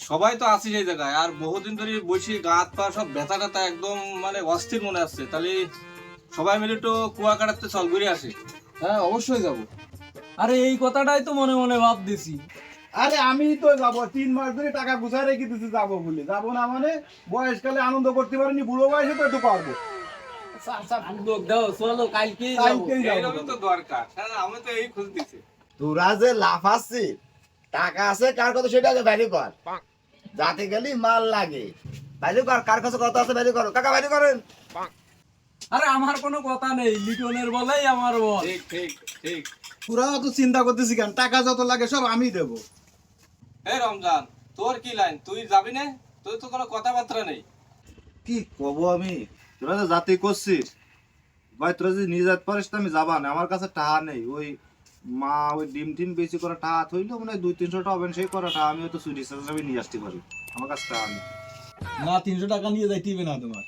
সবাই তো আছে সেই জায়গায়, আর বহুদিন ধরে বসে গা হাত পা সব ব্যথা ট্যাথা একদম মানে অস্থির মনে আসছে। তাহলে সবাই মিলে একটু কুয়া কাটাতে চল, ঘুরে আসি। হ্যাঁ অবশ্যই যাব। আরে এই কথাটাই তো মনে মনে ভাবতেছি। আরে আমি তো যাব, 3 মাস ধরে টাকা গুছাই রেখে দিচ্ছি যাবো বলে। যাবো না মানে বয়সকালে আনন্দ করতে পারিনি, বুড়ো বয়সে তো একটু পারবো। লোক দাও, চলো কালকেই যাবো। কালকেই যাবো। এইরকম তো দরকার। হ্যাঁ, আমি তো এই খোঁজ দিচ্ছি। তোরা যে লাফাচ্ছি, টাকা আছে কার কথা সেটা আগে ভ্যালু কর। যাতে গেলি মাল লাগে, ভ্যালু কর। কার কাছে কত আছে ভ্যালু করো। কাকা ভ্যালু করেন। আরে আমার কোনো কথা নেই, লিটনের বলেই আমার বল। ঠিক ঠিক ঠিক। তোরা তো চিন্তা করতেছি কেন, টাকা যত লাগে সব আমি দেবো। এই রমজান, তোর কি লাইন? তুই যাবি না? তোর তো কোনো কথাবার্তা নেই। কি কব আমি? তোরা তো জাতি করছিস ভাই, তোরা যদি নিয়ে যেতে পারিস তো আমি যাবা না। আমার কাছে টাকা নেই। ওই মা ওই ডিম টিম বেশি করে টাকা থইলো, মানে 200-300 টাকা হবেন, সেই করা টাকা আমি হয়তো চুরি হিসাবে নিয়ে আসতে পারি। আমার কাছে টাকা নেই। না 300 টাকা নিয়ে যাইতে না তোমার।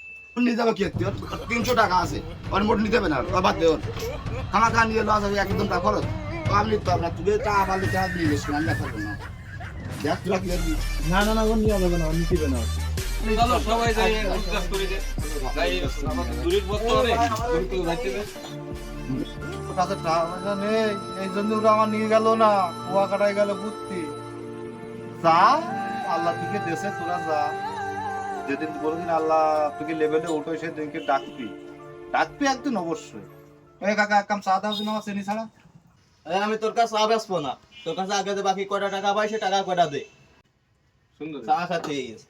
নিয়ে যাবো কি? তোর 300 টাকা আছে, ওর মোট নিতে হবে না। ওর বাদ দে। ওর খামা খা নিয়ে লস হবে, একদম টাকা খরচ। আমি নিতে পারবো না। তুই টাকা পারলে টাকা নিয়ে গেছিস, আমি পারবো না। দেখ তোরা কি করবি। না না না, ও নিয়ে যাবে না, নিতে না। চলো সবাই যাই, উৎকাজ করে দে। যাই, আমাদের দূরের পথ তো অনেক, দূরে তো যাইতে দে। ওর কাছে টাকা পয়সা নেই, এই জন্য ওরা আমার নিয়ে গেল না, কুয়া কাটাই গেল বুঝতি। যা, আল্লাহ তোকে দেশে তোরা যা। যেদিন বলদিন আল্লাহ তোকে লেভেলে ওঠো, সেদিনকে ডাকবি। ডাকবি একদিন অবশ্যই। এই কাকা এক কাম চা দাও দিন আমার চেনি ছাড়া। আমি তোর কাছে চা বেচবো না, তোর কাছে আগে যে বাকি কয়টা টাকা পাই সে টাকা কয়টা দে। সুন্দর। চা খাতে গেছে।